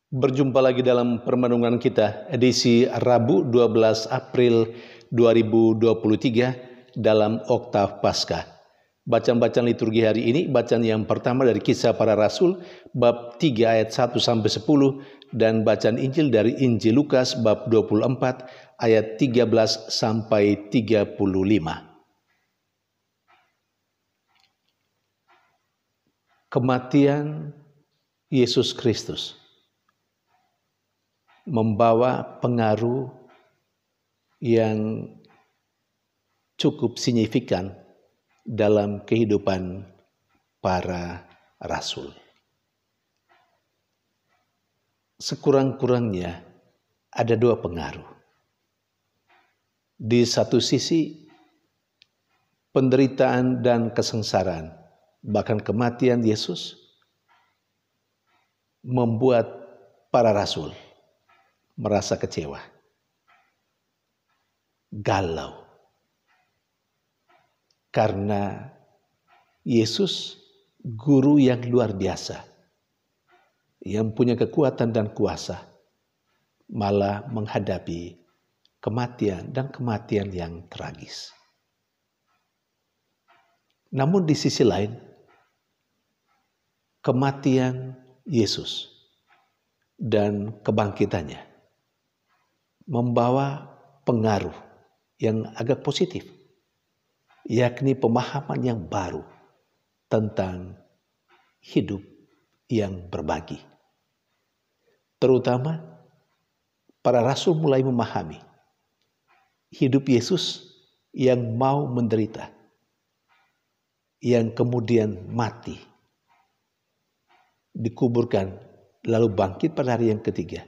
Berjumpa lagi dalam permenungan kita edisi Rabu 12 April 2023 dalam Oktav Paskah. Bacaan-bacaan liturgi hari ini, bacaan yang pertama dari Kisah Para Rasul bab 3 ayat 1 sampai 10 dan bacaan Injil dari Injil Lukas bab 24 ayat 13 sampai 35. Kematian Yesus Kristus membawa pengaruh yang cukup signifikan dalam kehidupan para rasul. Sekurang-kurangnya ada dua pengaruh. Di satu sisi, penderitaan dan kesengsaraan, bahkan kematian Yesus membuat para rasul merasa kecewa, galau, karena Yesus guru yang luar biasa, yang punya kekuatan dan kuasa, malah menghadapi kematian dan kematian yang tragis. Namun di sisi lain, kematian Yesus dan kebangkitannya membawa pengaruh yang agak positif, yakni pemahaman yang baru tentang hidup yang berbagi. Terutama para rasul mulai memahami hidup Yesus yang mau menderita, yang kemudian mati, dikuburkan, lalu bangkit pada hari yang ketiga,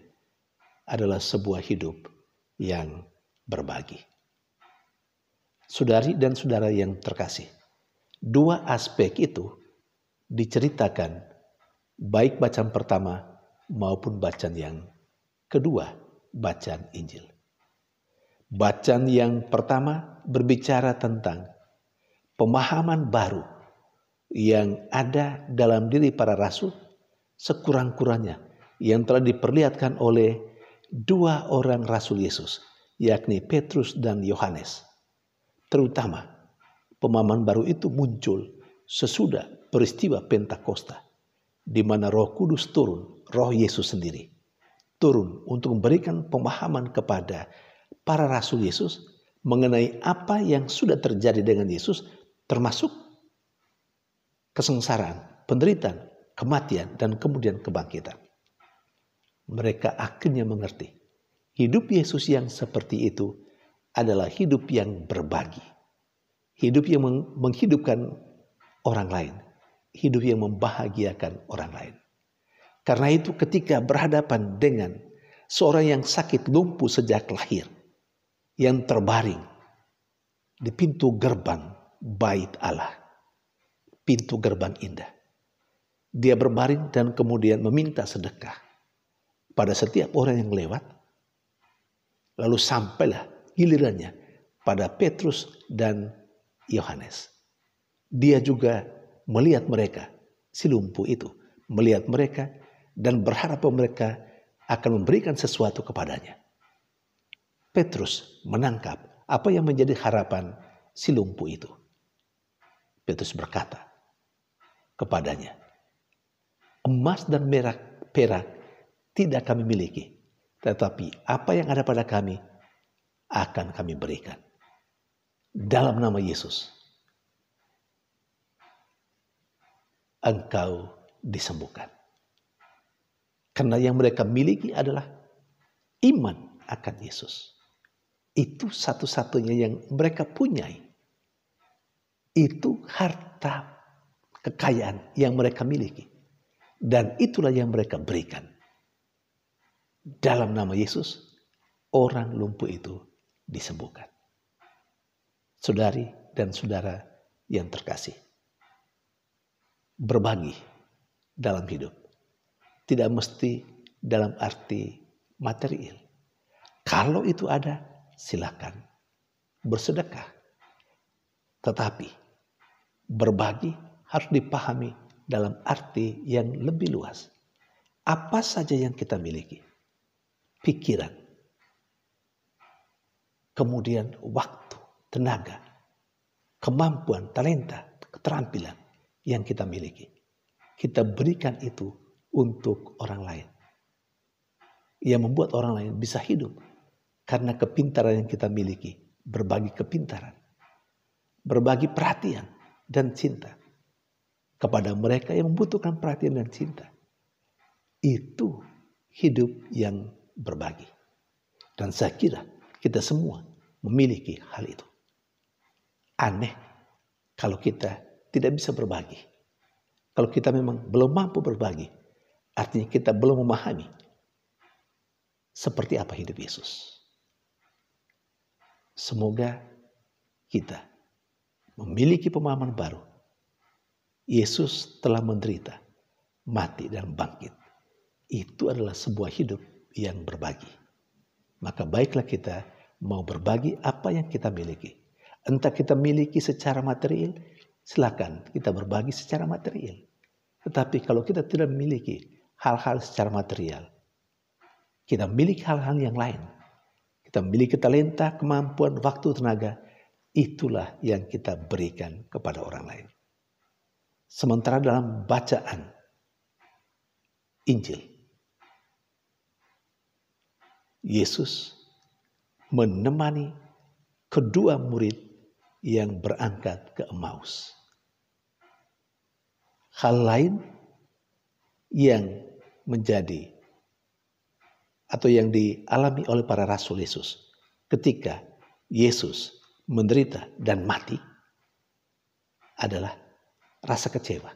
adalah sebuah hidup yang berbagi. Saudari dan saudara yang terkasih, dua aspek itu diceritakan baik bacaan pertama maupun bacaan yang kedua, bacaan Injil. Bacaan yang pertama berbicara tentang pemahaman baru yang ada dalam diri para rasul, sekurang-kurangnya yang telah diperlihatkan oleh dua orang rasul Yesus, yakni Petrus dan Yohanes. Terutama pemahaman baru itu muncul sesudah peristiwa Pentakosta, di mana Roh Kudus turun, Roh Yesus sendiri turun untuk memberikan pemahaman kepada para rasul Yesus mengenai apa yang sudah terjadi dengan Yesus, termasuk kesengsaraan, penderitaan, kematian, dan kemudian kebangkitan. Mereka akhirnya mengerti hidup Yesus yang seperti itu adalah hidup yang berbagi, hidup yang menghidupkan orang lain, hidup yang membahagiakan orang lain. Karena itu ketika berhadapan dengan seorang yang sakit lumpuh sejak lahir, yang terbaring di pintu gerbang bait Allah, pintu gerbang indah, dia berbaring dan kemudian meminta sedekah pada setiap orang yang lewat. Lalu sampailah gilirannya pada Petrus dan Yohanes. Dia juga melihat mereka, si lumpuh itu, melihat mereka dan berharap mereka akan memberikan sesuatu kepadanya. Petrus menangkap apa yang menjadi harapan si lumpuh itu. Petrus berkata kepadanya, "Emas dan perak tidak kami miliki, tetapi apa yang ada pada kami akan kami berikan. Dalam nama Yesus, engkau disembuhkan." Karena yang mereka miliki adalah iman akan Yesus. Itu satu-satunya yang mereka punyai. Itu harta kekayaan yang mereka miliki. Dan itulah yang mereka berikan. Dalam nama Yesus, orang lumpuh itu disembuhkan. Saudari dan saudara yang terkasih, berbagi dalam hidup tidak mesti dalam arti material. Kalau itu ada, silakan bersedekah. Tetapi berbagi harus dipahami dalam arti yang lebih luas. Apa saja yang kita miliki, pikiran, kemudian waktu, tenaga, kemampuan, talenta, keterampilan yang kita miliki, kita berikan itu untuk orang lain. Yang membuat orang lain bisa hidup karena kepintaran yang kita miliki, berbagi kepintaran, berbagi perhatian dan cinta kepada mereka yang membutuhkan perhatian dan cinta. Itu hidup yang berbagi. Dan saya kira kita semua memiliki hal itu. Aneh kalau kita tidak bisa berbagi. Kalau kita memang belum mampu berbagi, artinya kita belum memahami seperti apa hidup Yesus. Semoga kita memiliki pemahaman baru. Yesus telah menderita, mati dan bangkit. Itu adalah sebuah hidup yang berbagi. Maka baiklah kita mau berbagi apa yang kita miliki. Entah kita miliki secara material, silakan kita berbagi secara material. Tetapi kalau kita tidak memiliki hal-hal secara material, kita memiliki hal-hal yang lain. Kita memiliki talenta, kemampuan, waktu, tenaga. Itulah yang kita berikan kepada orang lain. Sementara dalam bacaan Injil, Yesus menemani kedua murid yang berangkat ke Emmaus. Hal lain yang menjadi atau yang dialami oleh para rasul Yesus ketika Yesus menderita dan mati adalah rasa kecewa,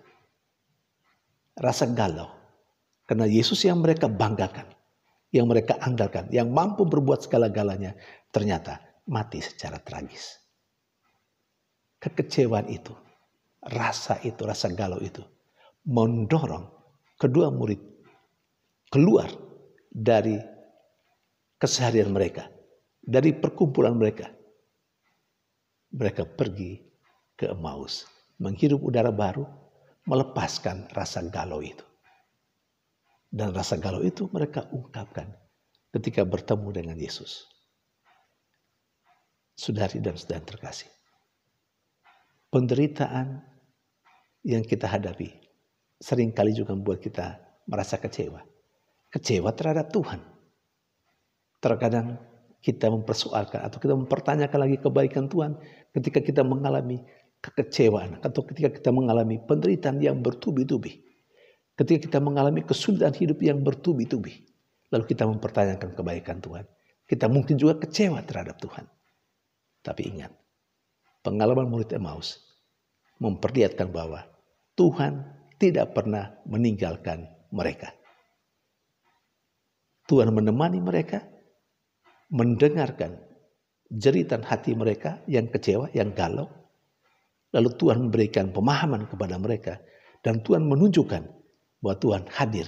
rasa galau. Karena Yesus yang mereka banggakan, yang mereka andalkan, yang mampu berbuat segala-galanya, ternyata mati secara tragis. Kekecewaan itu, rasa galau itu, mendorong kedua murid keluar dari keseharian mereka, dari perkumpulan mereka. Mereka pergi ke Emmaus, menghirup udara baru, melepaskan rasa galau itu. Dan rasa galau itu mereka ungkapkan ketika bertemu dengan Yesus. Saudari dan saudara terkasih, penderitaan yang kita hadapi seringkali juga membuat kita merasa kecewa. Kecewa terhadap Tuhan. Terkadang kita mempersoalkan atau kita mempertanyakan lagi kebaikan Tuhan ketika kita mengalami kekecewaan atau ketika kita mengalami penderitaan yang bertubi-tubi. Ketika kita mengalami kesulitan hidup yang bertubi-tubi, lalu kita mempertanyakan kebaikan Tuhan. Kita mungkin juga kecewa terhadap Tuhan. Tapi ingat, pengalaman murid Emmaus memperlihatkan bahwa Tuhan tidak pernah meninggalkan mereka. Tuhan menemani mereka, mendengarkan jeritan hati mereka yang kecewa, yang galau. Lalu Tuhan memberikan pemahaman kepada mereka. Dan Tuhan menunjukkan bahwa Tuhan hadir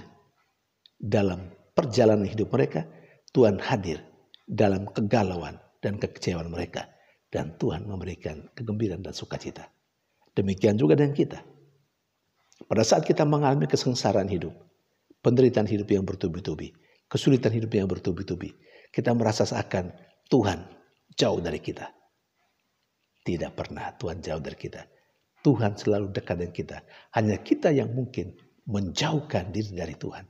dalam perjalanan hidup mereka. Tuhan hadir dalam kegalauan dan kekecewaan mereka. Dan Tuhan memberikan kegembiraan dan sukacita. Demikian juga dengan kita. Pada saat kita mengalami kesengsaraan hidup, penderitaan hidup yang bertubi-tubi, kesulitan hidup yang bertubi-tubi, kita merasa seakan Tuhan jauh dari kita. Tidak pernah Tuhan jauh dari kita. Tuhan selalu dekat dengan kita. Hanya kita yang mungkin menjauhkan diri dari Tuhan.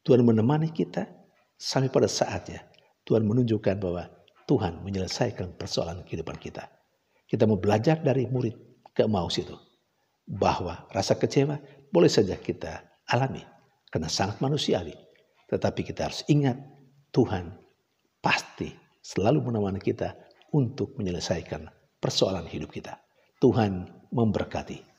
Tuhan menemani kita sampai pada saatnya Tuhan menunjukkan bahwa Tuhan menyelesaikan persoalan kehidupan kita. Kita mau belajar dari murid ke Emmaus itu, bahwa rasa kecewa boleh saja kita alami karena sangat manusiawi. Tetapi kita harus ingat Tuhan pasti selalu menemani kita untuk menyelesaikan persoalan hidup kita. Tuhan memberkati.